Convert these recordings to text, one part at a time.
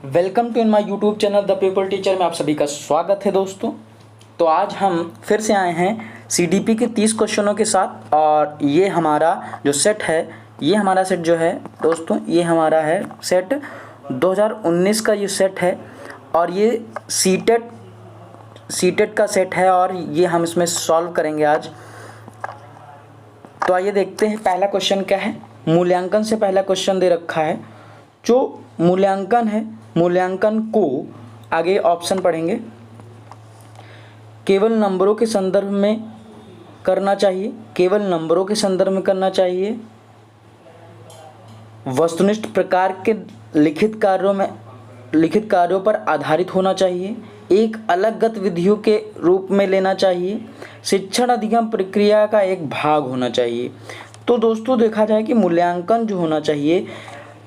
Welcome to in my YouTube channel the people teacher में आप सभी का स्वागत है दोस्तों। तो आज हम फिर से आए हैं सीडीपी के 30 क्वेश्चनों के साथ और ये हमारा जो सेट है, ये हमारा सेट जो है दोस्तों, ये हमारा है सेट 2019 का ये सेट है और ये सीटेट का सेट है और ये हम इसमें सॉल्व करेंगे आज। तो आइए देखते हैं पहला क्वेश्चन क्या है। मूल्यांकन से पहला क्वेश्चन दे रखा है। जो मूल्यांकन है, मूल्यांकन को आगे ऑप्शन पढ़ेंगे, केवल नंबरों के संदर्भ में करना चाहिए, केवल नंबरों के संदर्भ में करना चाहिए, वस्तुनिष्ठ प्रकार के लिखित कार्यों पर आधारित होना चाहिए, एक अलग गतिविधियों के रूप में लेना चाहिए, शिक्षण अधिगम प्रक्रिया का एक भाग होना चाहिए। तो दोस्तों देखा जाए कि मूल्यांकन जो होना चाहिए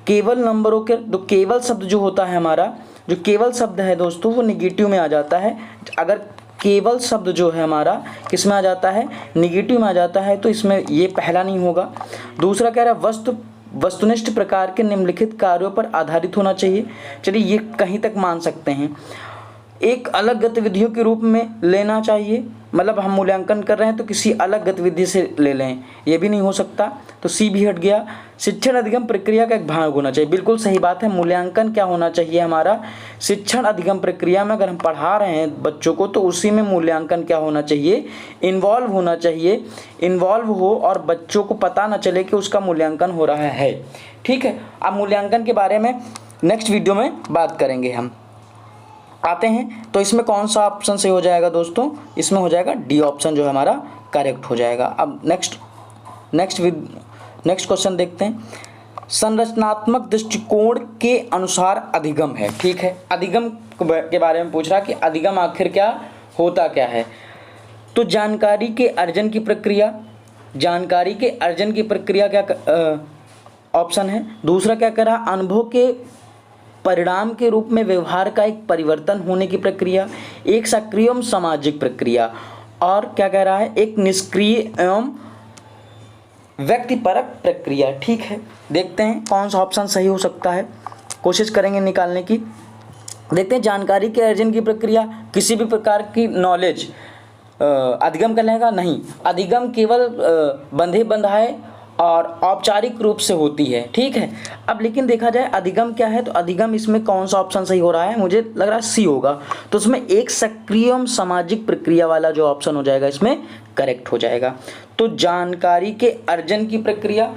केवल नंबरों के, तो केवल शब्द जो होता है हमारा, जो केवल शब्द है दोस्तों वो निगेटिव में आ जाता है। अगर केवल शब्द जो है हमारा किस में आ जाता है, निगेटिव में आ जाता है, तो इसमें ये पहला नहीं होगा। दूसरा कह रहा है वस्तुनिष्ठ प्रकार के निम्नलिखित कार्यों पर आधारित होना चाहिए। चलिए ये कहीं तक मान सकते हैं। एक अलग गतिविधियों के रूप में लेना चाहिए, मतलब हम मूल्यांकन कर रहे हैं तो किसी अलग गतिविधि से ले लें, ये भी नहीं हो सकता, तो सी भी हट गया। शिक्षण अधिगम प्रक्रिया का एक भाग होना चाहिए, बिल्कुल सही बात है। मूल्यांकन क्या होना चाहिए हमारा, शिक्षण अधिगम प्रक्रिया में अगर हम पढ़ा रहे हैं बच्चों को तो उसी में मूल्यांकन क्या होना चाहिए, इन्वॉल्व होना चाहिए। इन्वॉल्व हो और बच्चों को पता न चले कि उसका मूल्यांकन हो रहा है। ठीक है, अब मूल्यांकन के बारे में नेक्स्ट वीडियो में बात करेंगे हम। आते हैं तो इसमें कौन सा ऑप्शन सही हो जाएगा दोस्तों, इसमें हो जाएगा डी ऑप्शन जो हमारा करेक्ट हो जाएगा। अब नेक्स्ट क्वेश्चन देखते हैं। संरचनात्मक दृष्टिकोण के अनुसार अधिगम है। ठीक है, अधिगम के बारे में पूछ रहा कि अधिगम आखिर क्या होता क्या है। तो जानकारी के अर्जन की प्रक्रिया, जानकारी के अर्जन की प्रक्रिया क्या ऑप्शन है। दूसरा क्या कह रहा, अनुभव के परिणाम के रूप में व्यवहार का एक परिवर्तन होने की प्रक्रिया, एक सक्रिय एवं सामाजिक प्रक्रिया, और क्या कह रहा है, एक निष्क्रिय एवं व्यक्तिपरक प्रक्रिया। ठीक है, देखते हैं कौन सा ऑप्शन सही हो सकता है, कोशिश करेंगे निकालने की। देखते हैं, जानकारी के अर्जन की प्रक्रिया, किसी भी प्रकार की नॉलेज अधिगम कहलाएगा नहीं। अधिगम केवल बंधे बंधाए और औपचारिक रूप से होती है। ठीक है, अब लेकिन देखा जाए अधिगम क्या है, तो अधिगम इसमें कौन सा ऑप्शन सही हो रहा है, मुझे लग रहा है सी होगा। तो उसमें एक सक्रिय एवं सामाजिक प्रक्रिया वाला जो ऑप्शन हो जाएगा इसमें करेक्ट हो जाएगा। तो जानकारी के अर्जन की प्रक्रिया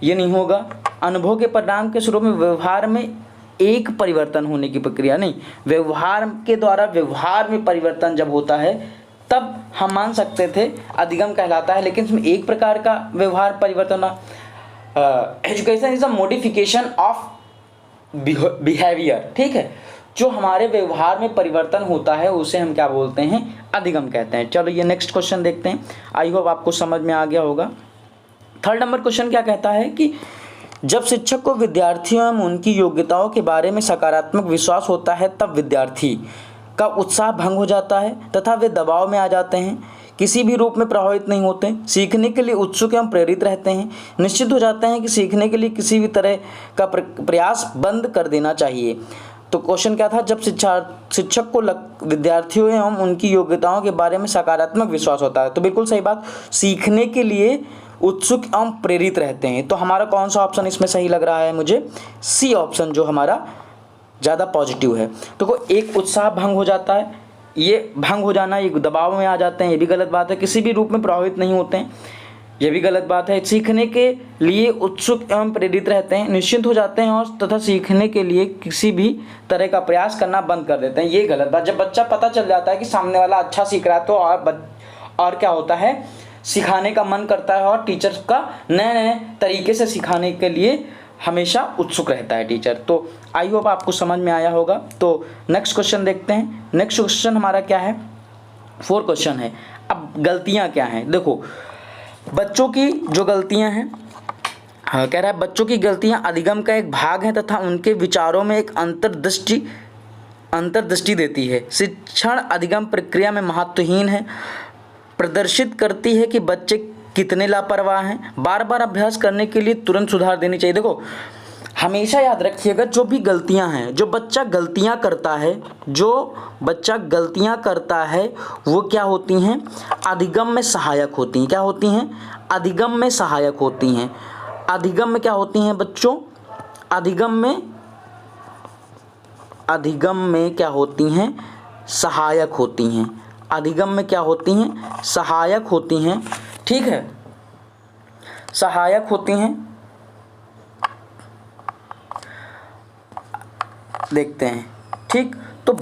ये नहीं होगा। अनुभव के परिणाम के स्वरूप में व्यवहार में एक परिवर्तन होने की प्रक्रिया नहीं, व्यवहार के द्वारा व्यवहार में परिवर्तन जब होता है तब हम मान सकते थे अधिगम कहलाता है। लेकिन इसमें एक प्रकार का व्यवहार परिवर्तन, education is a modification of behaviour. ठीक है, जो हमारे व्यवहार में परिवर्तन होता है उसे हम क्या बोलते हैं, अधिगम कहते हैं। चलो ये नेक्स्ट क्वेश्चन देखते हैं, आई होप आपको समझ में आ गया होगा। थर्ड नंबर क्वेश्चन क्या कहता है कि जब शिक्षक को विद्यार्थियों एवं उनकी योग्यताओं के बारे में सकारात्मक विश्वास होता है तब विद्यार्थी का उत्साह भंग हो जाता है तथा वे दबाव में आ जाते हैं, किसी भी रूप में प्रभावित नहीं होते, सीखने के लिए उत्सुक एवं प्रेरित रहते हैं, निश्चित हो जाते हैं कि सीखने के लिए किसी भी तरह का प्रयास बंद कर देना चाहिए। तो क्वेश्चन क्या था, जब शिक्षक को विद्यार्थियों एवं उनकी योग्यताओं के बारे में सकारात्मक विश्वास होता है, तो बिल्कुल सही बात, सीखने के लिए उत्सुक एवं प्रेरित रहते हैं। तो हमारा कौन सा ऑप्शन इसमें सही लग रहा है, मुझे सी ऑप्शन जो हमारा ज़्यादा पॉजिटिव है। तो एक उत्साह भंग हो जाता है, ये भंग हो जाना, ये दबाव में आ जाते हैं, ये भी गलत बात है। किसी भी रूप में प्रभावित नहीं होते हैं, ये भी गलत बात है। सीखने के लिए उत्सुक एवं प्रेरित रहते हैं, निश्चिंत हो जाते हैं और तथा सीखने के लिए किसी भी तरह का प्रयास करना बंद कर देते हैं, ये गलत बात। जब बच्चा पता चल जाता है कि सामने वाला अच्छा सीख रहा है तो और क्या होता है, सिखाने का मन करता है और टीचर्स का नए नए तरीके से सिखाने के लिए हमेशा उत्सुक रहता है टीचर। तो आई होप आपको समझ में आया होगा। तो नेक्स्ट क्वेश्चन देखते हैं। नेक्स्ट क्वेश्चन हमारा क्या है, 4 क्वेश्चन है। अब गलतियां क्या हैं, देखो बच्चों की जो गलतियां हैं, कह रहा है बच्चों की गलतियां अधिगम का एक भाग है तथा उनके विचारों में एक अंतर्दृष्टि देती है, शिक्षण अधिगम प्रक्रिया में महत्वहीन है, प्रदर्शित करती है कि बच्चे कितने लापरवाह हैं, बार बार अभ्यास करने के लिए तुरंत सुधार देनी चाहिए। देखो हमेशा याद रखिएगा, जो भी गलतियां हैं, जो बच्चा गलतियां करता है वो क्या होती हैं, अधिगम में सहायक होती हैं। क्या होती हैं, अधिगम में सहायक होती हैं। अधिगम में क्या होती हैं बच्चों, अधिगम में क्या होती हैं, सहायक होती हैं। अधिगम में क्या होती हैं, सहायक होती हैं। ठीक है, सहायक होती हैं। देखते हैं। ठीक, तो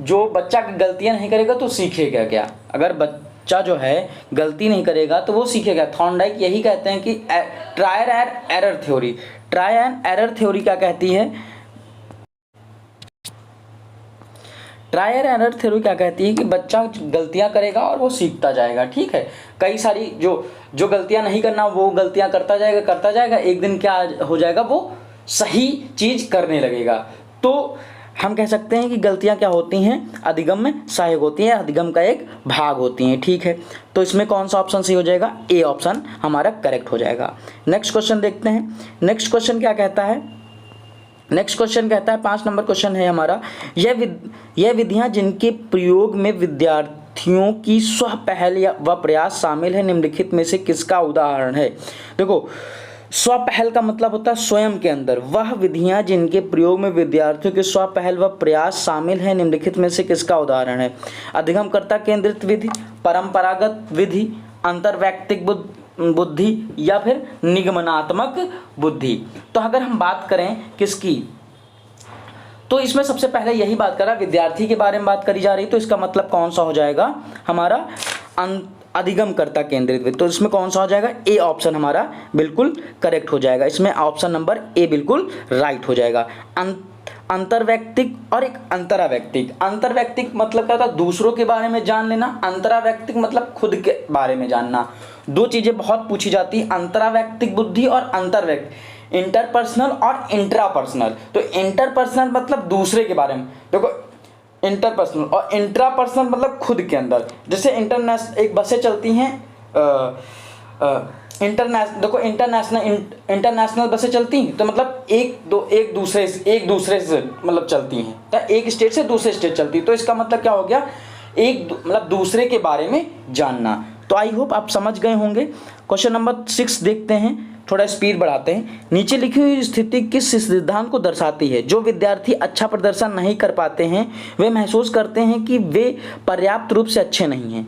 जो बच्चा गलतियां नहीं करेगा तो सीखेगा क्या? अगर बच्चा जो है गलती नहीं करेगा तो वो सीखेगा। थॉर्नडाइक यही कहते हैं कि trial and error theory. Trial and error theory क्या कहती है, ट्रायल एंड एरर थ्योरी क्या कहती है कि बच्चा गलतियां करेगा और वो सीखता जाएगा। ठीक है, कई सारी जो गलतियां नहीं करना वो गलतियां करता जाएगा, एक दिन क्या हो जाएगा, वो सही चीज करने लगेगा। तो हम कह सकते हैं कि गलतियां क्या होती हैं, अधिगम में सहायक होती हैं, अधिगम का एक भाग होती हैं। ठीक है, तो इसमें कौन सा ऑप्शन सही हो जाएगा, ए ऑप्शन हमारा करेक्ट हो जाएगा। नेक्स्ट क्वेश्चन देखते हैं। नेक्स्ट क्वेश्चन क्या कहता है, नेक्स्ट क्वेश्चन कहता है 5 नंबर क्वेश्चन है हमारा, यह विधियां जिनके प्रयोग में विद्यार्थियों की स्व पहल व प्रयास शामिल है, निम्नलिखित में से किसका उदाहरण है। देखो, स्व पहल का मतलब होता है स्वयं के अंदर। वह विधियां जिनके प्रयोग में विद्यार्थियों के स्व पहल व प्रयास शामिल है, निम्नलिखित में से किसका उदाहरण है। अधिगमकर्ता केंद्रित विधि, परंपरागत विधि, अंतर्वैयक्तिक बुद्धि या फिर निगमनात्मक बुद्धि। तो अगर हम बात करें किसकी, तो इसमें सबसे पहले यही बात करा, विद्यार्थी के बारे में बात करी जा रही, तो इसका मतलब कौन सा हो जाएगा हमारा, अधिगमकर्ता केंद्रित विधि। तो इसमें कौन सा हो जाएगा, ए ऑप्शन हमारा बिल्कुल करेक्ट हो जाएगा। इसमें ऑप्शन नंबर ए बिल्कुल राइट हो जाएगा। अंतर्वैयक्तिक और एक अंतरावैयक्तिक। अंतर्वैयक्तिक मतलब क्या था, दूसरों के बारे में जान लेना। अंतरावैयक्तिक मतलब खुद के बारे में जानना। दो चीजें बहुत पूछी जाती है, अंतरावैयक्तिक बुद्धि और अंतर्वैयक्तिक, इंटरपर्सनल और इंट्रापर्सनल। तो इंटरपर्सनल मतलब दूसरे के बारे में, देखो इंटरपर्सनल, और इंट्रापर्सनल मतलब खुद के अंदर। जैसे एक बसें चलती हैं देखो इंटरनेशनल बसें चलती हैं, तो मतलब एक दूसरे से मतलब चलती हैं, तो एक स्टेट से दूसरे स्टेट चलती है। तो इसका मतलब क्या हो गया, मतलब दूसरे के बारे में जानना। तो आई होप आप समझ गए होंगे। क्वेश्चन नंबर 6 देखते हैं, थोड़ा स्पीड बढ़ाते हैं। नीचे लिखी हुई स्थिति किस सिद्धांत को दर्शाती है। जो विद्यार्थी अच्छा प्रदर्शन नहीं कर पाते हैं वे महसूस करते हैं कि वे पर्याप्त रूप से अच्छे नहीं हैं,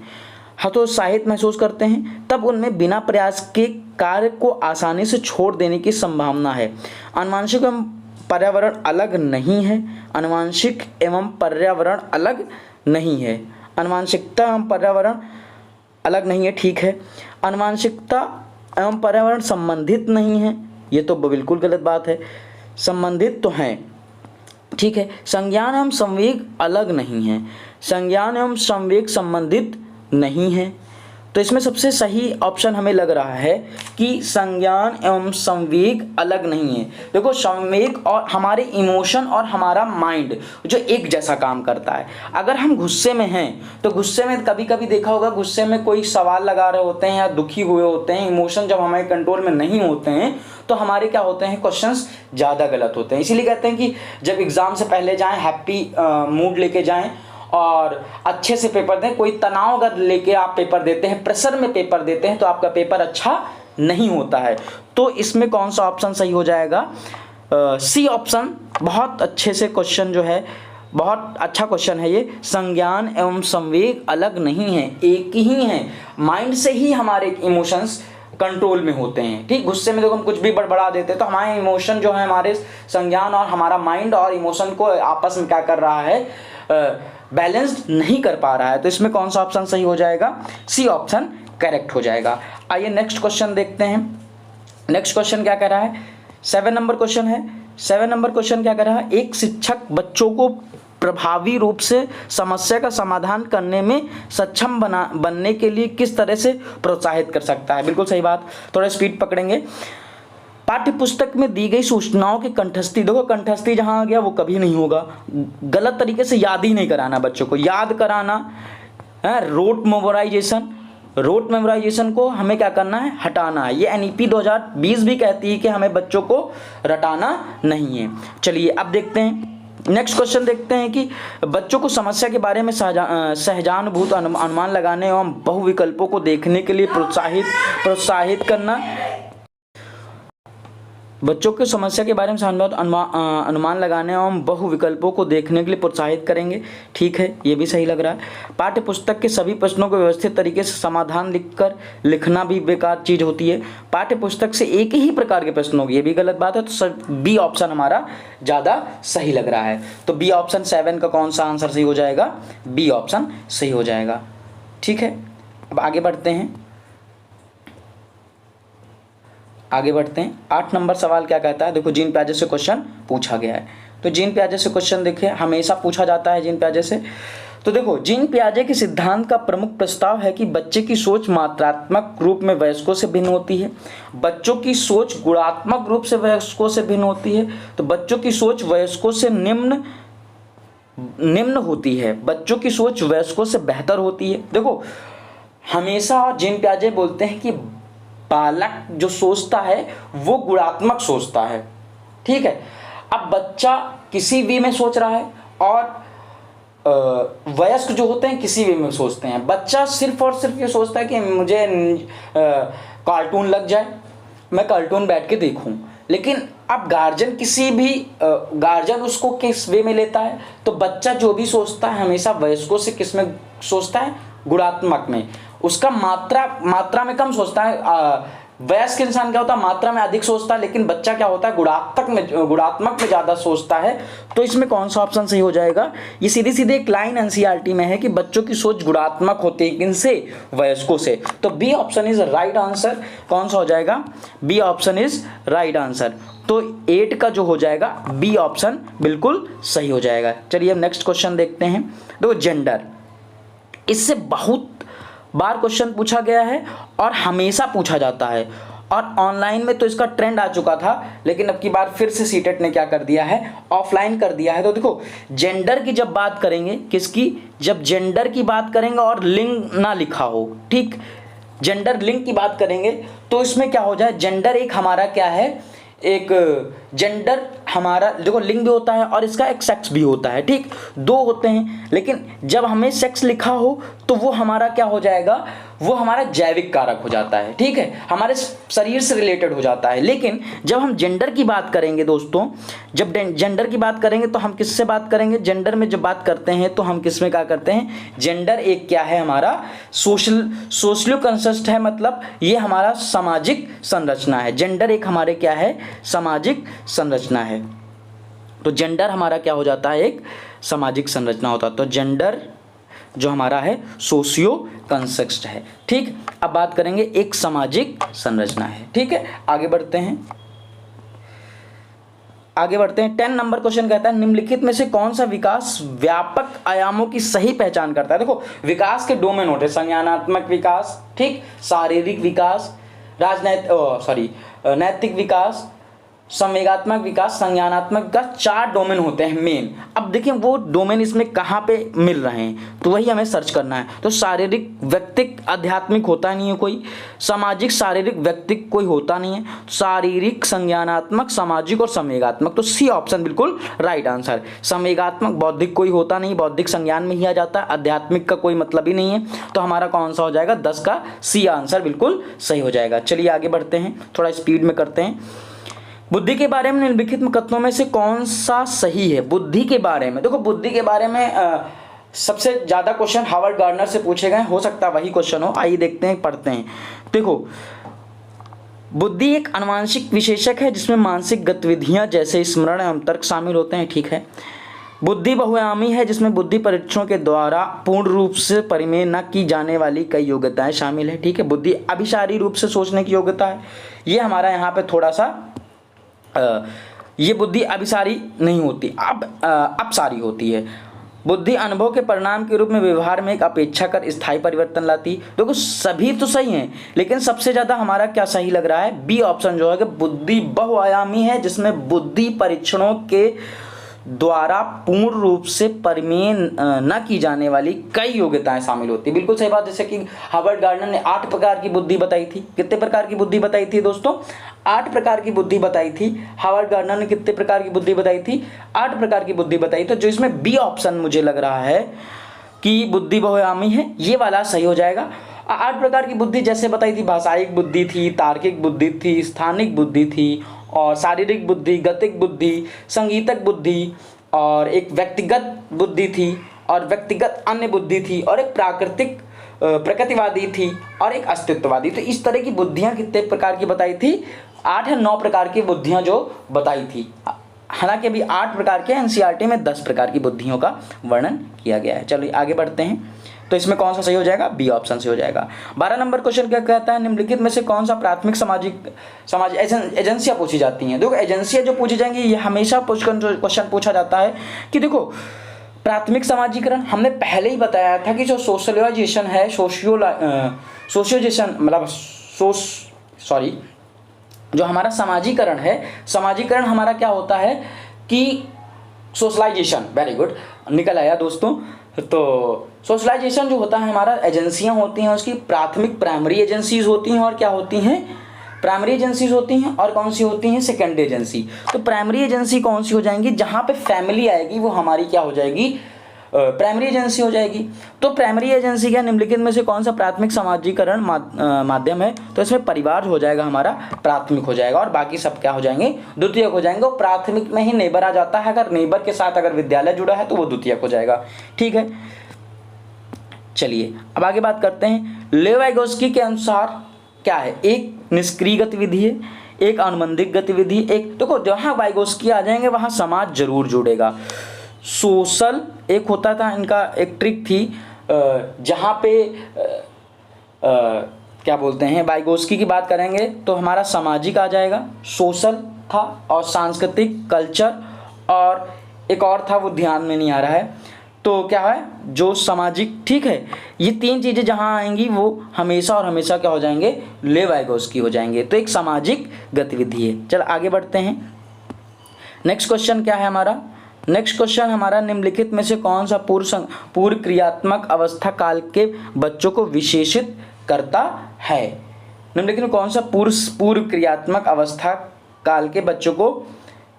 हतोत्साहित महसूस करते हैं, तब उनमें बिना प्रयास के कार्य को आसानी से छोड़ देने की संभावना है। आनुवंशिक एवं पर्यावरण अलग नहीं है। आनुवंशिक एवं पर्यावरण अलग नहीं है। आनुवंशिकता एवं पर्यावरण अलग नहीं है, ठीक है। आनुवंशिकता एवं पर्यावरण संबंधित नहीं है, ये तो बिल्कुल गलत बात है। संबंधित तो हैं, ठीक है। संज्ञान एवं संवेग अलग नहीं है। संज्ञान एवं संवेग संबंधित नहीं है। तो इसमें सबसे सही ऑप्शन हमें लग रहा है कि संज्ञान एवं संवेग अलग नहीं है। देखो, संवेग और हमारे इमोशन और हमारा माइंड जो एक जैसा काम करता है। अगर हम गुस्से में हैं तो गुस्से में कभी कभी देखा होगा, गुस्से में कोई सवाल लगा रहे होते हैं या दुखी हुए होते हैं, इमोशन जब हमारे कंट्रोल में नहीं होते हैं तो हमारे क्या होते हैं, क्वेश्चंस ज़्यादा गलत होते हैं। इसीलिए कहते हैं कि जब एग्ज़ाम से पहले जाएं, हैप्पी मूड लेके जाएं और अच्छे से पेपर दें। कोई तनाव अगर लेके आप पेपर देते हैं, प्रेशर में पेपर देते हैं, तो आपका पेपर अच्छा नहीं होता है। तो इसमें कौन सा ऑप्शन सही हो जाएगा, सी ऑप्शन। बहुत अच्छे से क्वेश्चन जो है, बहुत अच्छा क्वेश्चन है ये। संज्ञान एवं संवेग अलग नहीं है, एक ही है। माइंड से ही हमारे इमोशंस कंट्रोल में होते हैं, ठीक। गुस्से में देखो हम कुछ भी बड़बड़ा देते हैं तो हमारे इमोशन जो है, हमारे संज्ञान और हमारा माइंड और इमोशन को आपस में क्या कर रहा है, बैलेंस्ड नहीं कर पा रहा है। तो इसमें कौन सा ऑप्शन सही हो जाएगा, सी ऑप्शन करेक्ट हो जाएगा। आइए नेक्स्ट क्वेश्चन देखते हैं। नेक्स्ट क्वेश्चन क्या कह रहा है, 7 नंबर क्वेश्चन है। 7 नंबर क्वेश्चन क्या कह रहा है, एक शिक्षक बच्चों को प्रभावी रूप से समस्या का समाधान करने में सक्षम बनने के लिए किस तरह से प्रोत्साहित कर सकता है। बिल्कुल सही बात, थोड़ा स्पीड पकड़ेंगे। पाठ्य पुस्तक में दी गई सूचनाओं की कंठस्थी, देखो कंठस्थी जहां आ गया वो कभी नहीं होगा। गलत तरीके से याद ही नहीं कराना, बच्चों को याद कराना है, रोट मेमोराइजेशन, रोट मेमोराइजेशन को हमें क्या करना है, हटाना है। ये NEP 2020 भी कहती है कि हमें बच्चों को रटाना नहीं है। चलिए अब देखते हैं नेक्स्ट क्वेश्चन, देखते हैं कि बच्चों को समस्या के बारे में सहजानुभूत अनुमान लगाने एवं बहुविकल्पों को देखने के लिए प्रोत्साहित करना। बच्चों को समस्या के बारे में अनुमान लगाने एवं बहुविकल्पों को देखने के लिए प्रोत्साहित करेंगे। ठीक है, ये भी सही लग रहा है। पाठ्य पुस्तक के सभी प्रश्नों को व्यवस्थित तरीके से समाधान लिखकर लिखना भी बेकार चीज होती है। पाठ्य पुस्तक से एक ही प्रकार के प्रश्न होंगे, ये भी गलत बात है। तो बी ऑप्शन हमारा ज़्यादा सही लग रहा है। तो बी ऑप्शन 7 का कौन सा आंसर सही हो जाएगा, बी ऑप्शन सही हो जाएगा। ठीक है, अब आगे बढ़ते हैं। 8 नंबर सवाल क्या कहता है, देखो जीन पियाजे से क्वेश्चन पूछा गया है। तो जीन पियाजे से क्वेश्चन देखिए, हमेशा पूछा जाता है जीन पियाजे से। तो देखो जीन पियाजे के सिद्धांत का प्रमुख प्रस्ताव है कि बच्चे की सोच मात्रात्मक रूप में वयस्कों से भिन्न होती है, बच्चों की सोच गुणात्मक रूप से वयस्कों से भिन्न होती है। तो बच्चों की सोच वयस्कों से निम्न होती है, बच्चों की सोच वयस्कों से बेहतर होती है। देखो हमेशा जीन पियाजे बोलते हैं कि बालक जो सोचता है वो गुणात्मक सोचता है। ठीक है, अब बच्चा किसी वे में सोच रहा है और वयस्क जो होते हैं किसी वे में सोचते हैं। बच्चा सिर्फ और सिर्फ ये सोचता है कि मुझे कार्टून लग जाए, मैं कार्टून बैठ के देखूं। लेकिन अब गार्जियन उसको किस वे में लेता है, तो बच्चा जो भी सोचता है हमेशा वयस्कों से किस में सोचता है, गुणात्मक में। उसका मात्रा में कम सोचता है। वयस्क इंसान क्या होता है, मात्रा में अधिक सोचता है, लेकिन बच्चा क्या होता है, गुणात्मक में ज़्यादा सोचता है। तो इसमें कौन सा ऑप्शन सही हो जाएगा, ये सीधे सीधे एक लाइन NCERT में है कि बच्चों की सोच गुणात्मक होती है किनसे, वयस्कों से। तो B option is right answer. कौन सा हो जाएगा, B option is right answer. तो 8 का जो हो जाएगा बी ऑप्शन बिल्कुल सही हो जाएगा। चलिए अब नेक्स्ट क्वेश्चन देखते हैं। देखो जेंडर, इससे बहुत बार क्वेश्चन पूछा गया है और हमेशा पूछा जाता है, और ऑनलाइन में तो इसका ट्रेंड आ चुका था, लेकिन अब की बार फिर से सीटेट ने क्या कर दिया है, ऑफलाइन कर दिया है। तो देखो जेंडर की जब बात करेंगे, किसकी, जब जेंडर की बात करेंगे और लिंग ना लिखा हो, ठीक, जेंडर लिंग की बात करेंगे, तो इसमें क्या हो जाए, जेंडर एक हमारा क्या है, एक जेंडर हमारा देखो लिंग भी होता है और इसका एक सेक्स भी होता है। ठीक, 2 होते हैं, लेकिन जब हमें सेक्स लिखा हो तो वो हमारा क्या हो जाएगा, वो हमारा जैविक कारक हो जाता है। ठीक है, हमारे शरीर से रिलेटेड हो जाता है। लेकिन जब हम जेंडर की बात करेंगे दोस्तों, जब जेंडर की बात करेंगे तो हम किससे बात करेंगे, जेंडर में जब बात करते हैं तो हम किस में क्या करते हैं, जेंडर एक क्या है हमारा सोशल कंस्ट्रक्ट है, मतलब ये हमारा सामाजिक संरचना है। जेंडर एक हमारे क्या है, सामाजिक संरचना है। तो जेंडर हमारा क्या हो जाता है, एक सामाजिक संरचना होता है। तो जेंडर जो हमारा है सोशियो कंस्ट्रक्ट है। ठीक, अब बात करेंगे एक सामाजिक संरचना है। ठीक है, आगे बढ़ते हैं। 10 नंबर क्वेश्चन कहता है निम्नलिखित में से कौन सा विकास व्यापक आयामों की सही पहचान करता है। देखो विकास के डोमेन होते हैं, संज्ञानात्मक विकास, ठीक, शारीरिक विकास, नैतिक विकास, संवेगात्मक विकास, संज्ञानात्मक विकास, 4 डोमेन होते हैं मेन। अब देखिए वो डोमेन इसमें कहाँ पे मिल रहे हैं, तो वही हमें सर्च करना है। तो शारीरिक व्यक्तिक आध्यात्मिक होता नहीं है कोई, सामाजिक शारीरिक व्यक्तिक कोई होता नहीं है, शारीरिक संज्ञानात्मक सामाजिक और संवेगात्मक। तो सी ऑप्शन बिल्कुल राइट आंसर। संवेगात्मक बौद्धिक कोई होता नहीं, बौद्धिक संज्ञान में ही आ जाता है, आध्यात्मिक का कोई मतलब ही नहीं है। तो हमारा कौन सा हो जाएगा, 10 का सी आंसर बिल्कुल सही हो जाएगा। चलिए आगे बढ़ते हैं, थोड़ा स्पीड में करते हैं। बुद्धि के बारे में निम्नलिखित कथनों में से कौन सा सही है। बुद्धि के बारे में, देखो बुद्धि के बारे में सबसे ज़्यादा क्वेश्चन हार्वर्ड गार्डनर से पूछे गए, हो सकता है वही क्वेश्चन हो। आइए देखते हैं, पढ़ते हैं। देखो बुद्धि एक आनुवंशिक विशेषक है जिसमें मानसिक गतिविधियां जैसे स्मरण एवं तर्क शामिल होते हैं। ठीक है, बुद्धि बहुआयामी है जिसमें बुद्धि परीक्षणों के द्वारा पूर्ण रूप से परिमेय न की जाने वाली कई योग्यताएं शामिल है। ठीक है, बुद्धि अभिसारी रूप से सोचने की योग्यता है, ये हमारा यहाँ पे थोड़ा सा ये बुद्धि अभिसारी नहीं होती, अपसारी होती है। बुद्धि अनुभव के परिणाम के रूप में व्यवहार में एक अपेक्षाकृत स्थायी परिवर्तन लाती। देखो सभी तो सही हैं, लेकिन सबसे ज़्यादा हमारा क्या सही लग रहा है, बी ऑप्शन जो है कि बुद्धि बहुआयामी है जिसमें बुद्धि परीक्षणों के द्वारा पूर्ण रूप से परिमेय न की जाने वाली कई योग्यताएं शामिल होती है। बिल्कुल सही बात। जैसे कि हार्वर्ड गार्डनर ने 8 प्रकार की बुद्धि बताई थी। कितने प्रकार की बुद्धि बताई थी दोस्तों? 8 प्रकार की बुद्धि बताई थी। हार्वर्ड गार्डनर ने कितने प्रकार की बुद्धि बताई थी? 8 प्रकार की बुद्धि बताई। तो जो इसमें बी ऑप्शन मुझे लग रहा है कि बुद्धि बहुआयामी है, ये वाला सही हो जाएगा। 8 प्रकार की बुद्धि जैसे बताई थी, भाषायिक बुद्धि थी, तार्किक बुद्धि थी, स्थानिक बुद्धि थी, और शारीरिक बुद्धि, गतिक बुद्धि, संगीतक बुद्धि, और एक व्यक्तिगत बुद्धि थी, और व्यक्तिगत अन्य बुद्धि थी, और एक प्राकृतिक प्रकृतिवादी थी, और एक अस्तित्ववादी। तो इस तरह की बुद्धियाँ कितने प्रकार की बताई थी? 8 या 9 प्रकार की बुद्धियाँ जो बताई थी। हालांकि अभी 8 प्रकार के, एनसीईआरटी में 10 प्रकार की बुद्धियों का वर्णन किया गया है। चलिए आगे बढ़ते हैं। तो इसमें कौन सा सही हो जाएगा? बी ऑप्शन से हो जाएगा। 12 नंबर क्वेश्चन क्या कहता है? निम्नलिखित में से कौन सा प्राथमिक समाज एजेंसियां पूछी जाती हैं। देखो एजेंसियां जो पूछी जाएंगी ये हमेशा क्वेश्चन पूछा जाता है कि देखो प्राथमिक समाजीकरण हमने पहले ही बताया था कि जो सोशलाइजेशन है, सोशियोजेशन मतलब जो हमारा समाजीकरण है, समाजीकरण हमारा क्या होता है कि सोशलाइजेशन, वेरी गुड निकल आया दोस्तों। तो सोशलाइजेशन जो होता है हमारा, एजेंसियां होती हैं उसकी प्राथमिक प्राइमरी एजेंसीज होती हैं, और क्या होती हैं? प्राइमरी एजेंसीज होती हैं, और कौन सी होती हैं? Secondary agency. तो प्राइमरी एजेंसी कौन सी हो जाएंगी? जहां पे फैमिली आएगी वो हमारी क्या हो जाएगी? प्राइमरी एजेंसी हो जाएगी। तो प्राइमरी एजेंसी क्या निम्नलिखित में से कौन सा प्राथमिक समाजीकरण माध्यम है? तो इसमें परिवार हो जाएगा हमारा, प्राथमिक हो जाएगा, और बाकी सब क्या हो जाएंगे? द्वितीयक हो जाएंगे। और प्राथमिक में ही नेबर आ जाता है, अगर नेबर के साथ अगर विद्यालय जुड़ा है तो वो द्वितीयक हो जाएगा। ठीक है, चलिए अब आगे बात करते हैं। लेव वाइगोस्की के अनुसार क्या है? एक निष्क्रिय गतिविधि है, एक अनुबंधित गतिविधि, एक देखो जहाँ वाइगोस्की आ जाएंगे वहाँ समाज जरूर जुड़ेगा। सोशल एक होता था, इनका एक ट्रिक थी जहाँ पे क्या बोलते हैं, वाइगोस्की की बात करेंगे तो हमारा सामाजिक आ जाएगा, सोशल था, और सांस्कृतिक कल्चर, और एक और था वो ध्यान में नहीं आ रहा है। तो क्या है जो सामाजिक, ठीक है, ये 3 चीज़ें जहाँ आएंगी वो हमेशा और हमेशा क्या हो जाएंगे? लेव वाइगोस्की हो जाएंगे। तो एक सामाजिक गतिविधि है। चल आगे बढ़ते हैं। नेक्स्ट क्वेश्चन क्या है हमारा? नेक्स्ट क्वेश्चन हमारा निम्नलिखित में से कौन सा पूर्व क्रियात्मक अवस्था काल के बच्चों को विशेषित करता है? निम्नलिखित में कौन सा पूर्व क्रियात्मक अवस्था काल के बच्चों को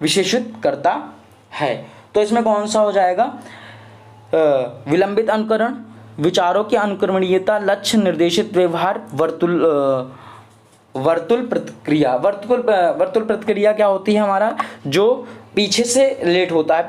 विशेषित करता है? तो इसमें कौन सा हो जाएगा? विलंबित अनुकरण, विचारों की अनुक्रमणीयता, लक्ष्य निर्देशित व्यवहार, वर्तुल प्रतिक्रिया। वर्तुल प्रतिक्रिया क्या होती है हमारा? जो पीछे से रिलेट होता है,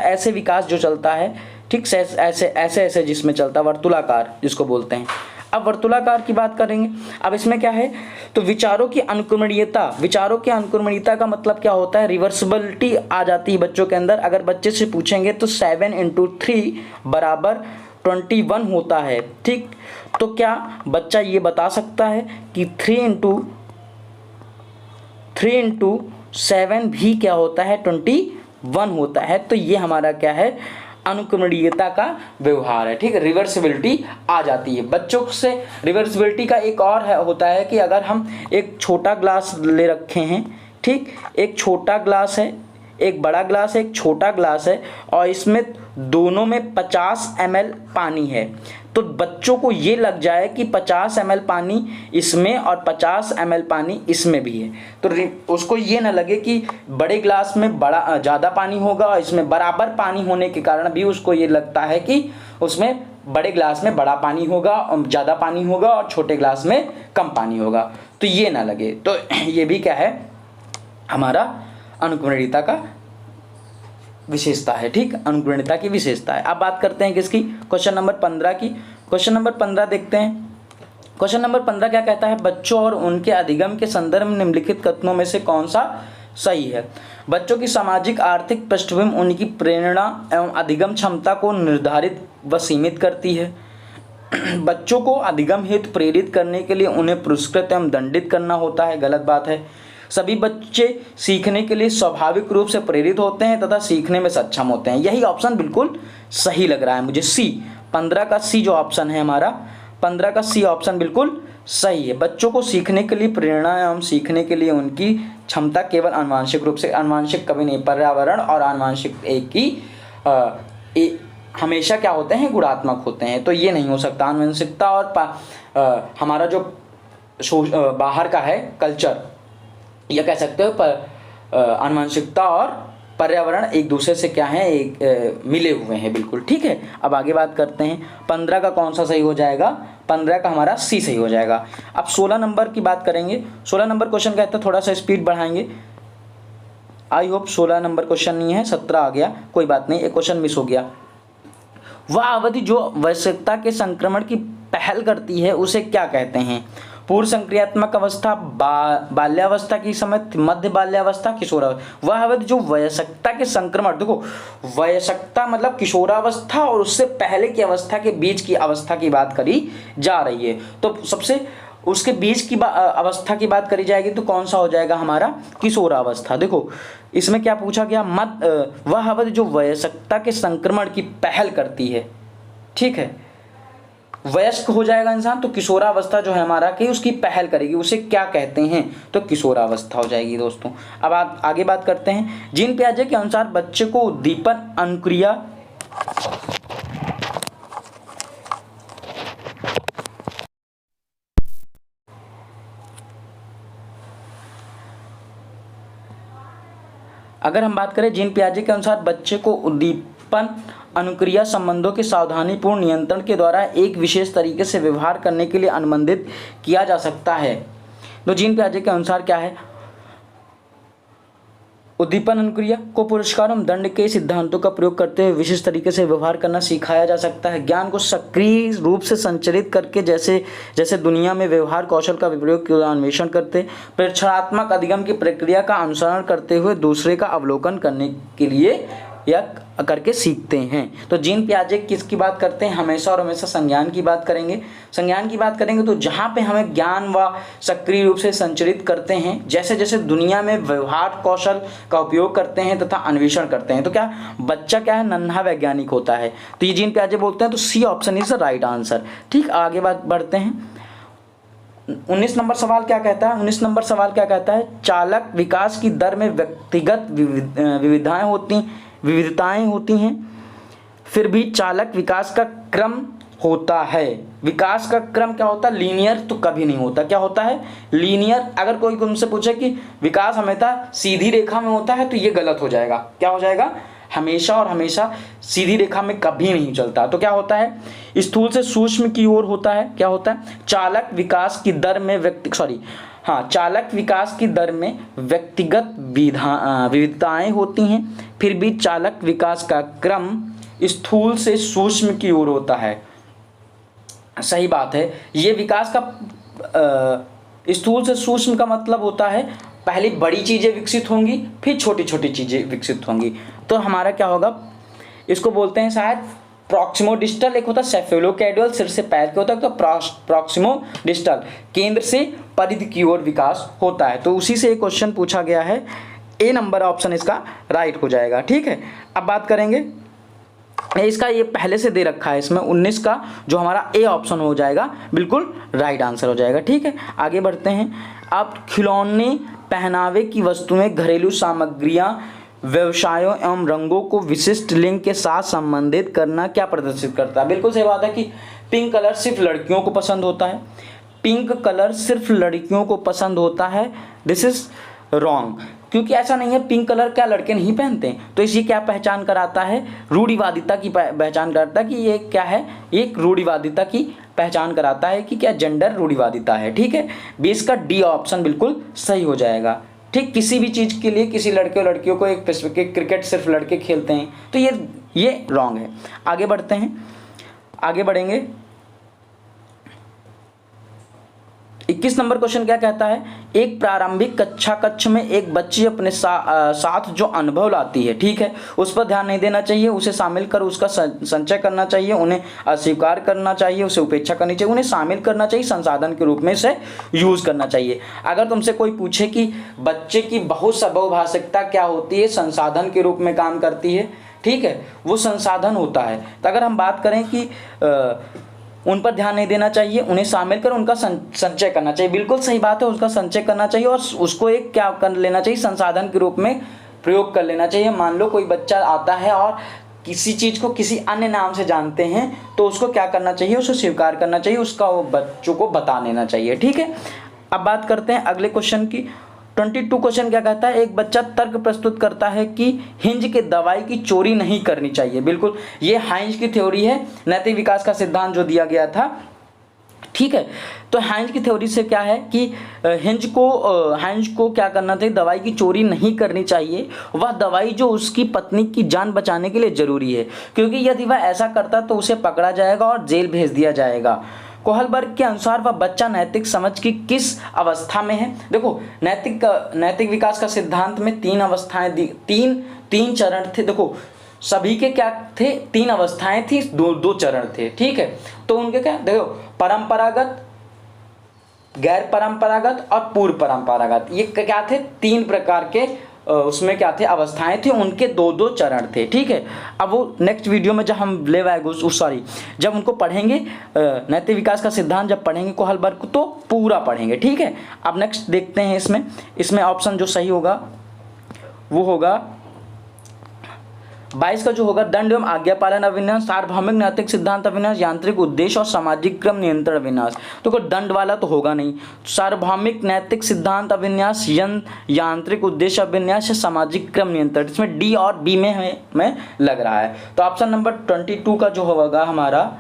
ऐसे विकास जो चलता है, ठीक से ऐसे जिसमें चलता है, वर्तुलाकार जिसको बोलते हैं। अब वर्तुलाकार की बात करेंगे। अब इसमें क्या है? तो विचारों की अनुक्रमणीयता का मतलब क्या होता है? रिवर्सिबिलिटी आ जाती है बच्चों के अंदर। अगर बच्चे से पूछेंगे तो 7 × 3 = 21 होता है, ठीक। तो क्या बच्चा ये बता सकता है कि 3 × 7 भी क्या होता है? 21 होता है। तो ये हमारा क्या है? अनुक्रमणीयता का व्यवहार है, ठीक है। रिवर्सिबिलिटी आ जाती है बच्चों से। रिवर्सिबिलिटी का एक और होता है कि अगर हम एक छोटा ग्लास ले रखे हैं, ठीक, एक छोटा ग्लास है, एक बड़ा ग्लास है, एक छोटा ग्लास है, और इसमें दोनों में 50 ml पानी है, तो बच्चों को ये लग जाए कि 50 ml पानी इसमें और 50 ml पानी इसमें भी है, तो उसको ये ना लगे कि बड़े ग्लास में बड़ा ज़्यादा पानी होगा और इसमें बराबर पानी होने के कारण भी उसको ये लगता है कि उसमें बड़े ग्लास में बड़ा पानी होगा, ज़्यादा पानी होगा, और छोटे ग्लास में कम पानी होगा, तो ये ना लगे। तो ये भी क्या है? हमारा अनुक्रमणीयता का विशेषता है, ठीक, अनुक्रमणीयता की विशेषता है। अब बात करते हैं किसकी? क्वेश्चन नंबर 15 की। क्वेश्चन नंबर 15 देखते हैं। क्वेश्चन नंबर 15 क्या कहता है? बच्चों और उनके अधिगम के संदर्भ में निम्नलिखित कथनों में से कौन सा सही है? बच्चों की सामाजिक आर्थिक पृष्ठभूमि उनकी प्रेरणा एवं अधिगम क्षमता को निर्धारित व सीमित करती है। बच्चों को अधिगम हेतु प्रेरित करने के लिए उन्हें पुरस्कृत एवं दंडित करना होता है, गलत बात है। सभी बच्चे सीखने के लिए स्वाभाविक रूप से प्रेरित होते हैं तथा सीखने में सक्षम होते हैं। यही ऑप्शन बिल्कुल सही लग रहा है मुझे, सी। 15 का सी जो ऑप्शन है हमारा, 15 का सी ऑप्शन बिल्कुल सही है। बच्चों को सीखने के लिए प्रेरणा एवं सीखने के लिए उनकी क्षमता केवल आनुवंशिक रूप से, आनुवंशिक कभी नहीं, पर्यावरण और आनुवंशिक एक ही हमेशा क्या होते हैं, गुणात्मक होते हैं। तो ये नहीं हो सकता। आनुवंशिकता और हमारा जो बाहर का है कल्चर, यह कह सकते हो आनुवंशिकता और पर्यावरण एक दूसरे से क्या है, मिले हुए हैं बिल्कुल। ठीक है, अब आगे बात करते हैं 15 का कौन सा सही हो जाएगा। 15 का हमारा सी सही हो जाएगा। अब 16 नंबर की बात करेंगे। 16 नंबर क्वेश्चन कहता है, थोड़ा सा स्पीड बढ़ाएंगे। आई होप 16 नंबर क्वेश्चन नहीं है, 17 आ गया, कोई बात नहीं, एक क्वेश्चन मिस हो गया। वह अवधि जो वयस्कता के संक्रमण की पहल करती है उसे क्या कहते हैं। पूर्व संक्रियात्मक अवस्था, बाल्यावस्था की समय, मध्य बाल्यावस्था, किशोरावस्था। वह अवधि जो वयस्कता के संक्रमण, देखो वयस्कता मतलब किशोरावस्था और उससे पहले की अवस्था के बीच की अवस्था की बात करी जा रही है। तो सबसे उसके बीच की अवस्था की बात करी जाएगी तो कौन सा हो जाएगा हमारा, किशोरावस्था। देखो इसमें क्या पूछा गया, वह अवधि जो वयस्कता के संक्रमण की पहल करती है। ठीक है, वयस्क हो जाएगा इंसान तो किशोरावस्था जो है हमारा कि उसकी पहल करेगी, उसे क्या कहते हैं, तो किशोरावस्था हो जाएगी दोस्तों। अब आप आगे बात करते हैं। जीन पियाजे के अनुसार बच्चे को उद्दीपन अनुक्रिया अगर हम बात करें जीन पियाजे के अनुसार बच्चे को उद्दीपन अनुक्रिया संबंधों के सावधानीपूर्ण नियंत्रण के द्वारा एक विशेष तरीके से व्यवहार करने के लिए अनुबंधित किया जा सकता है। तो जीन पियाजे के अनुसार क्या है, उद्दीपन अनुक्रिया को पुरस्कार एवं दंड के सिद्धांतों का प्रयोग करते हुए विशेष तरीके से व्यवहार करना सिखाया जा सकता है। ज्ञान को सक्रिय रूप से संचरित करके जैसे जैसे दुनिया में व्यवहार कौशल का प्रयोग का अन्वेषण करते, प्रेक्षणात्मक अधिगम की प्रक्रिया का अनुसरण करते हुए दूसरे का अवलोकन करने के लिए या करके सीखते हैं। तो जीन पियाजे किसकी बात करते हैं, हमेशा और हमेशा संज्ञान की बात करेंगे। संज्ञान की बात करेंगे तो जहाँ पे हमें ज्ञान व सक्रिय रूप से संचरित करते हैं, जैसे जैसे दुनिया में व्यवहार कौशल का उपयोग करते हैं तथा अन्वेषण करते हैं, तो क्या बच्चा क्या है, नन्हा वैज्ञानिक होता है। तो ये जीन पियाजे बोलते हैं, तो C option is the right answer. ठीक, आगे बात बढ़ते हैं। 19 नंबर सवाल क्या कहता है, 19 नंबर सवाल क्या कहता है, चालक विकास की दर में व्यक्तिगत विविधताएं होती हैं, फिर भी चालक विकास का क्रम होता है। विकास का क्रम क्या होता है, लीनियर तो कभी नहीं होता। क्या होता है, लीनियर। अगर कोई तुमसे पूछे कि विकास हमेशा सीधी रेखा में होता है तो ये गलत हो जाएगा। क्या हो जाएगा, हमेशा और हमेशा सीधी रेखा में कभी नहीं चलता। तो क्या होता है, स्थूल से सूक्ष्म की ओर होता है। क्या होता है, चालक विकास की दर में चालक विकास की दर में व्यक्तिगत विविधताएं होती हैं, फिर भी चालक विकास का क्रम स्थूल से सूक्ष्म की ओर होता है। सही बात है। ये विकास का स्थूल से सूक्ष्म का मतलब होता है पहले बड़ी चीजें विकसित होंगी फिर छोटी छोटी चीजें विकसित होंगी। तो हमारा क्या होगा, इसको बोलते हैं शायद प्रॉक्सिमो डिस्टल। एक होता है सेफेलोकैडुअल, सिर से पैर के होता है, तो प्रॉक्सिमो डिस्टल केंद्र से परिधि की ओर विकास होता है। तो उसी से एक क्वेश्चन पूछा गया है, ए नंबर ऑप्शन इसका राइट हो जाएगा। ठीक है, अब बात करेंगे इसका, ये पहले से दे रखा है इसमें 19 का, जो हमारा ए ऑप्शन हो जाएगा बिल्कुल राइट आंसर हो जाएगा। ठीक है, आगे बढ़ते हैं। अब खिलौने, पहनावे की वस्तुएं, घरेलू सामग्रियां, व्यवसायों एवं रंगों को विशिष्ट लिंग के साथ संबंधित करना क्या प्रदर्शित करता है। बिल्कुल सही बात है कि पिंक कलर सिर्फ लड़कियों को पसंद होता है। पिंक कलर सिर्फ लड़कियों को पसंद होता है, दिस इज रॉन्ग। क्योंकि ऐसा नहीं है, पिंक कलर क्या लड़के नहीं पहनते हैं। तो इसी क्या पहचान कराता है, रूढ़िवादिता की पहचान कराता है कि ये क्या है, एक रूढ़िवादिता की पहचान कराता है कि क्या जेंडर रूढ़िवादिता है। ठीक है, 20 का डी ऑप्शन बिल्कुल सही हो जाएगा। ठीक, किसी भी चीज़ के लिए किसी लड़के और लड़कियों को एक स्पेसिफिक, क्रिकेट सिर्फ लड़के खेलते हैं, तो ये रॉन्ग है। आगे बढ़ते हैं, आगे बढ़ेंगे। 21 नंबर क्वेश्चन क्या कहता है, एक प्रारंभिक कक्ष में एक बच्ची अपने साथ जो अनुभव लाती है, ठीक है, उस पर ध्यान नहीं देना चाहिए, उसे शामिल कर उसका संचय करना चाहिए, उन्हें अस्वीकार करना चाहिए, उसे उपेक्षा करनी चाहिए, उन्हें शामिल करना चाहिए, संसाधन के रूप में इसे यूज करना चाहिए। अगर तुमसे कोई पूछे कि बच्चे की बहुभाषिकता क्या होती है, संसाधन के रूप में काम करती है, ठीक है, वो संसाधन होता है। तो अगर हम बात करें कि उन पर ध्यान नहीं देना चाहिए, उन्हें शामिल कर उनका संचय करना चाहिए। बिल्कुल सही बात है, उसका संचय करना चाहिए और उसको एक क्या कर लेना चाहिए, संसाधन के रूप में प्रयोग कर लेना चाहिए। मान लो कोई बच्चा आता है और किसी चीज़ को किसी अन्य नाम से जानते हैं तो उसको क्या करना चाहिए, उसको स्वीकार करना चाहिए, उसका वो बच्चों को बता देना चाहिए। ठीक है, अब बात करते हैं अगले क्वेश्चन की। 22 क्वेश्चन क्या कहता है, एक बच्चा तर्क प्रस्तुत करता है कि हिंज के दवाई की चोरी नहीं करनी चाहिए। बिल्कुल, ये हाइंज की थ्योरी है, नैतिक विकास का सिद्धांत जो दिया गया था। ठीक है, तो हाइंज की थ्योरी से क्या है कि हिंज को क्या करना चाहिए, दवाई की चोरी नहीं करनी चाहिए। वह दवाई जो उसकी पत्नी की जान बचाने के लिए जरूरी है, क्योंकि यदि वह ऐसा करता तो उसे पकड़ा जाएगा और जेल भेज दिया जाएगा। कोहलबर्ग के अनुसार वह बच्चा नैतिक समझ की किस अवस्था में है। देखो, नैतिक विकास का सिद्धांत में 3 अवस्थाएं दी, तीन चरण थे। देखो, सभी के क्या थे, 3 अवस्थाएं थी, 2 चरण थे। ठीक है, तो उनके क्या, देखो, परंपरागत, गैर परंपरागत और पूर्व परंपरागत, ये क्या थे, 3 प्रकार के उसमें क्या थे, अवस्थाएं थी, उनके 2 चरण थे। ठीक है, अब वो नेक्स्ट वीडियो में जब हम जब उनको पढ़ेंगे, नैतिक विकास का सिद्धांत जब पढ़ेंगे कोहलबर्ग तो पूरा पढ़ेंगे। ठीक है, अब नेक्स्ट देखते हैं इसमें ऑप्शन जो सही होगा वो होगा 22 का जो होगा, दंड एवं आज्ञा पालन अविनाश, सार्वभौमिक नैतिक सिद्धांत अविनाश, यांत्रिक उद्देश्य और सामाजिक क्रम नियंत्रण अविनाश। तो कोई दंड वाला तो होगा नहीं, सार्वभौमिक नैतिक सिद्धांत अविनाश, यांत्रिक उद्देश्य अविनाश या सामाजिक क्रम नियंत्रण, इसमें डी और बी में लग रहा है। तो ऑप्शन नंबर 22 का जो होगा हमारा,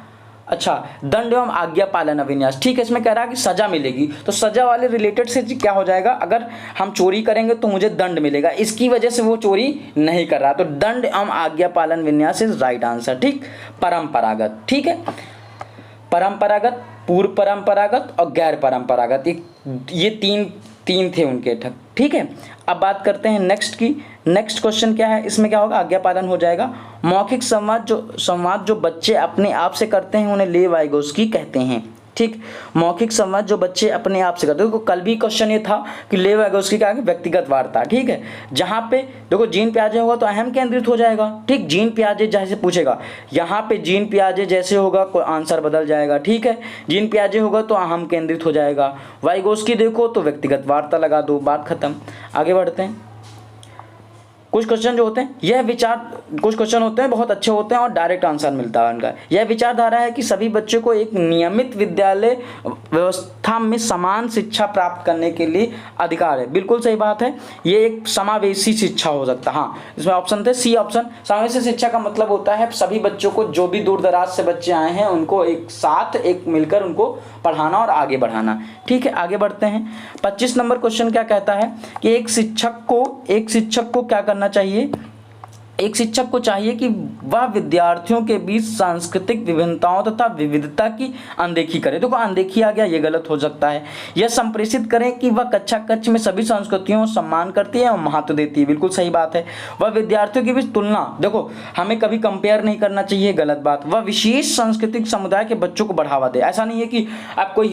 अच्छा, दंड एवं आज्ञा पालन अविनाश। ठीक है, इसमें कह रहा है कि सजा मिलेगी, तो सजा वाले रिलेटेड से क्या हो जाएगा, अगर हम चोरी करेंगे तो मुझे दंड मिलेगा, इसकी वजह से वो चोरी नहीं कर रहा, तो दंड एवं आज्ञा पालन विन्यास इज राइट आंसर। ठीक, परंपरागत, ठीक है, परंपरागत, पूर्व परंपरागत और गैर परंपरागत, ये तीन थे उनके। ठीक है, अब बात करते हैं नेक्स्ट की। नेक्स्ट क्वेश्चन क्या है, इसमें क्या होगा, आज्ञा पालन हो जाएगा। मौखिक संवाद जो बच्चे अपने आप से करते हैं उन्हें लेव वाइगोस्की कहते हैं। ठीक, मौखिक संवाद जो बच्चे अपने आप से करते हैं। कल भी क्वेश्चन ये था कि लेव वाइगोस्की क्या है, व्यक्तिगत वार्ता। ठीक है, जहाँ पे देखो जीन पियाजे होगा तो अहम केंद्रित हो जाएगा। ठीक, जीन पियाजे जैसे पूछेगा, यहाँ पे जीन पियाजे जैसे होगा कोई आंसर बदल जाएगा। ठीक है, जीन पियाजे होगा तो अहम केंद्रित हो जाएगा, वाइगोस्की देखो तो व्यक्तिगत वार्ता लगा दो, बात खत्म। आगे बढ़ते हैं। कुछ क्वेश्चन जो होते हैं, कुछ क्वेश्चन होते हैं बहुत अच्छे होते हैं और डायरेक्ट आंसर मिलता है उनका। यह विचारधारा है कि सभी बच्चों को एक नियमित विद्यालय व्यवस्था में समान शिक्षा प्राप्त करने के लिए अधिकार है। बिल्कुल सही बात है, ये एक समावेशी शिक्षा हो सकता है। हाँ, इसमें ऑप्शन थे, सी ऑप्शन। समावेशी शिक्षा का मतलब होता है सभी बच्चों को, जो भी दूर दराज से बच्चे आए हैं उनको एक साथ मिलकर उनको पढ़ाना और आगे बढ़ाना। ठीक है, आगे बढ़ते हैं। 25 नंबर क्वेश्चन क्या कहता है कि एक शिक्षक को क्या करना चाहिए, एक शिक्षक को चाहिए कि वह विद्यार्थियों के बीच सांस्कृतिक विभिन्नताओं तथा विविधता की अनदेखी करे। देखो, अनदेखी आ गया, ये गलत हो सकता है। यह संप्रेषित करें कि वह कक्षा कक्ष में सभी संस्कृतियों सम्मान करती है और महत्व देती है। बिल्कुल सही बात है। वह विद्यार्थियों के बीच तुलना, देखो हमें कभी कंपेयर नहीं करना चाहिए, गलत बात। वह विशेष सांस्कृतिक समुदाय के बच्चों को बढ़ावा दे। ऐसा नहीं है कि आप कोई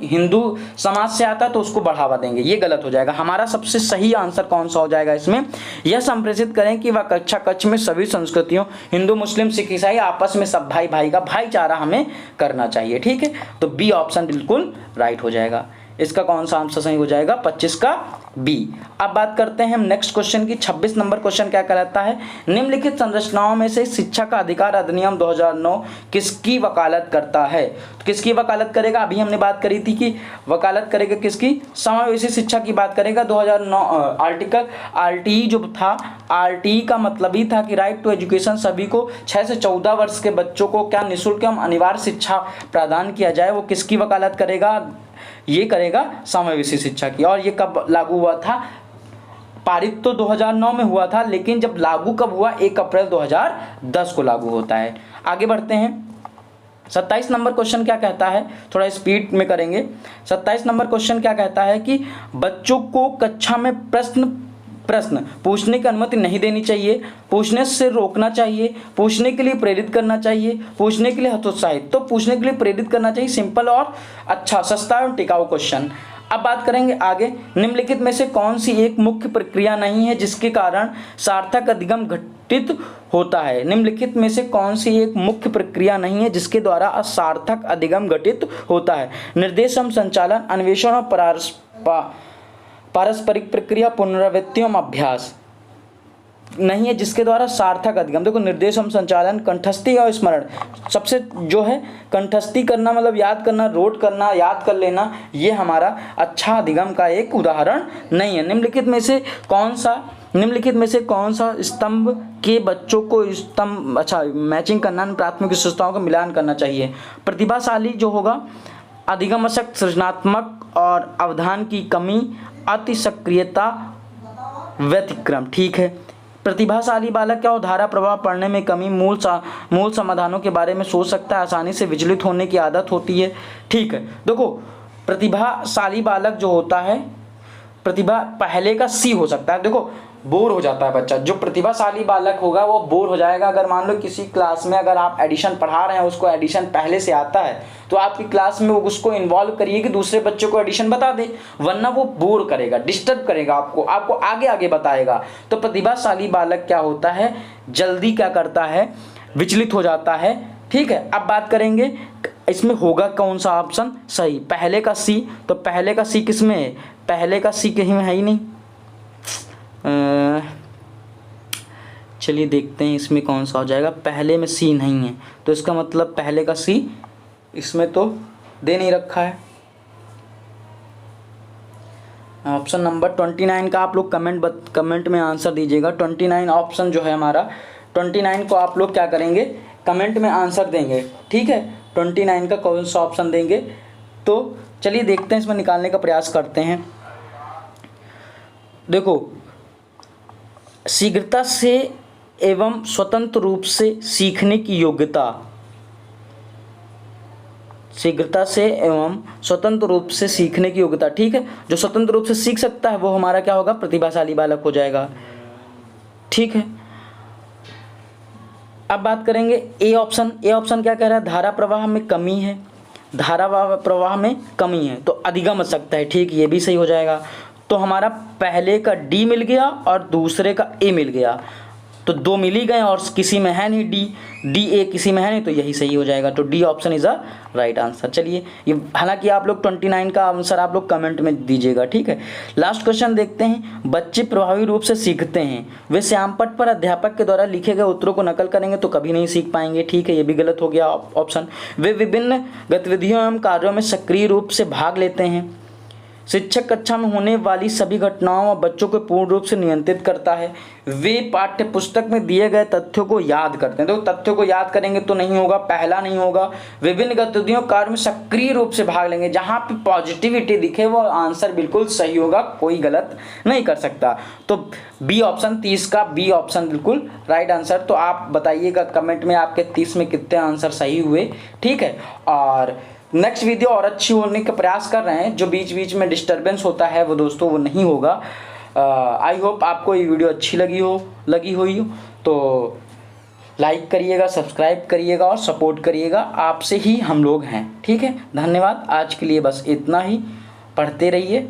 हिंदू समाज से आता है तो उसको बढ़ावा देंगे, ये गलत हो जाएगा। हमारा सबसे सही आंसर कौन सा हो जाएगा इसमें, यह संप्रेषित करें कि वह कक्षा कक्ष में सभी संस्कृतियों, हिंदू मुस्लिम सिख ईसाई, आपस में सब भाई का भाईचारा हमें करना चाहिए। ठीक है, तो बी ऑप्शन बिल्कुल राइट हो जाएगा। इसका कौन सा आंसर सही हो जाएगा, 25 का बी। अब बात करते हैं हम नेक्स्ट क्वेश्चन की। 26 नंबर क्वेश्चन क्या कहलाता है, निम्नलिखित संरचनाओं में से शिक्षा का अधिकार अधिनियम 2009 किसकी वकालत करता है। तो किसकी वकालत करेगा, अभी हमने बात करी थी कि वकालत करेगा किसकी, समावेशी शिक्षा की बात करेगा। 2009 आर्टिकल RTE जो था, RTE का मतलब ही था कि राइट टू एजुकेशन, सभी को 6 से 14 वर्ष के बच्चों को क्या निःशुल्क एवं अनिवार्य शिक्षा प्रदान किया जाए। वो किसकी वकालत करेगा, ये करेगा समावेशी शिक्षा की। और ये कब लागू हुआ था, पारित तो 2009 में हुआ था, लेकिन जब लागू कब हुआ, 1 अप्रैल 2010 को लागू होता है। आगे बढ़ते हैं। 27 नंबर क्वेश्चन क्या कहता है, थोड़ा स्पीड में करेंगे। 27 नंबर क्वेश्चन क्या कहता है कि बच्चों को कक्षा में प्रश्न प्रश्न पूछने की अनुमति नहीं देनी चाहिए, पूछने से रोकना चाहिए, पूछने के लिए प्रेरित करना चाहिए, पूछने के लिए हतोत्साहित। तो पूछने के लिए प्रेरित करना चाहिए, सिंपल और अच्छा, सस्ता और टिकाऊ क्वेश्चन। अब बात करेंगे आगे, निम्नलिखित में से कौन सी एक मुख्य प्रक्रिया नहीं है जिसके कारण सार्थक अधिगम घटित होता है। निम्नलिखित में से कौन सी एक मुख्य प्रक्रिया नहीं है जिसके द्वारा सार्थक अधिगम घटित होता है। निर्देश एवं संचालन, अन्वेषण और पारस्परिक प्रक्रिया, पुनरावृत्ति एवं अभ्यास नहीं है जिसके द्वारा सार्थक अधिगम। देखो निर्देश एवं संचालन, कंठस्थी और स्मरण, सबसे जो है कंठस्थी करना मतलब याद करना, रोट करना, याद कर लेना, ये हमारा अच्छा अधिगम का एक उदाहरण नहीं है। निम्नलिखित में से कौन सा स्तंभ के बच्चों को स्तंभ मैचिंग करना, प्राथमिक विशेषताओं का मिलान करना चाहिए। प्रतिभाशाली जो होगा, अधिगमाशक्त, सृजनात्मक और अवधान की कमी, अति सक्रियता, व्यतिक्रम। ठीक है। प्रतिभाशाली बालक क्या हो, धारा प्रवाह पढ़ने में कमी, मूल समाधानों के बारे में सोच सकता है, आसानी से विचलित होने की आदत होती है। ठीक है। देखो प्रतिभाशाली बालक जो होता है, प्रतिभा पहले का सी हो सकता है। देखो बोर हो जाता है बच्चा, जो प्रतिभाशाली बालक होगा वो बोर हो जाएगा। अगर मान लो किसी क्लास में अगर आप एडिशन पढ़ा रहे हैं, उसको एडिशन पहले से आता है, तो आपकी क्लास में उसको इन्वॉल्व करिए कि दूसरे बच्चों को एडिशन बता दे, वरना वो बोर करेगा, डिस्टर्ब करेगा आपको आगे आगे बताएगा। तो प्रतिभाशाली बालक क्या होता है, जल्दी क्या करता है, विचलित हो जाता है। ठीक है। अब बात करेंगे इसमें होगा कौन सा ऑप्शन सही, पहले का सी। तो पहले का सी किस में है, पहले का सी कहीं में है ही नहीं। चलिए देखते हैं इसमें कौन सा हो जाएगा। पहले में सी नहीं है, तो इसका मतलब पहले का सी इसमें तो दे नहीं रखा है। ऑप्शन नंबर 29 का आप लोग कमेंट में आंसर दीजिएगा। 29 ऑप्शन जो है हमारा, 29 को आप लोग क्या करेंगे, कमेंट में आंसर देंगे। ठीक है। 29 का कौन सा ऑप्शन देंगे, तो चलिए देखते हैं, इसमें निकालने का प्रयास करते हैं। देखो शीघ्रता से एवं स्वतंत्र रूप से सीखने की योग्यता, शीघ्रता से एवं स्वतंत्र रूप से सीखने की योग्यता। ठीक है। जो स्वतंत्र रूप से सीख सकता है वो हमारा क्या होगा, प्रतिभाशाली बालक हो जाएगा। ठीक है। अब बात करेंगे ए ऑप्शन। ए ऑप्शन क्या कह रहा है, धारा प्रवाह में कमी है, धारा प्रवाह में कमी है, तो अधिगम सकता है। ठीक, ये भी सही हो जाएगा। तो हमारा पहले का डी मिल गया और दूसरे का ए मिल गया, तो दो मिल ही गए और किसी में है नहीं डी ए किसी में है नहीं, तो यही सही हो जाएगा। तो D option is a right answer. चलिए ये, हालांकि आप लोग 29 का आंसर आप लोग कमेंट में दीजिएगा। ठीक है। लास्ट क्वेश्चन देखते हैं। बच्चे प्रभावी रूप से सीखते हैं, वे श्यामपट्ट पर अध्यापक के द्वारा लिखे गए उत्तरों को नकल करेंगे तो कभी नहीं सीख पाएंगे। ठीक है, ये भी गलत हो गया ऑप्शन। वे विभिन्न गतिविधियों एवं कार्यों में सक्रिय रूप से भाग लेते हैं, शिक्षक कक्षा में होने वाली सभी घटनाओं और बच्चों को पूर्ण रूप से नियंत्रित करता है, वे पाठ्य पुस्तक में दिए गए तथ्यों को याद करते हैं। तो तथ्यों को याद करेंगे तो नहीं होगा, पहला नहीं होगा। विभिन्न गतिविधियों कार्य में सक्रिय रूप से भाग लेंगे, जहां पे पॉजिटिविटी दिखे वो आंसर बिल्कुल सही होगा, कोई गलत नहीं कर सकता। तो बी ऑप्शन, 30 का बी ऑप्शन बिल्कुल राइट आंसर। तो आप बताइएगा कमेंट में आपके 30 में कितने आंसर सही हुए। ठीक है। और नेक्स्ट वीडियो और अच्छी होने का प्रयास कर रहे हैं, जो बीच बीच में डिस्टरबेंस होता है वो दोस्तों वो नहीं होगा। आई होप आपको ये वीडियो अच्छी लगी हुई हो तो लाइक करिएगा, सब्सक्राइब करिएगा और सपोर्ट करिएगा, आपसे ही हम लोग हैं। ठीक है। धन्यवाद। आज के लिए बस इतना ही। पढ़ते रहिए,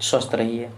स्वस्थ रहिए।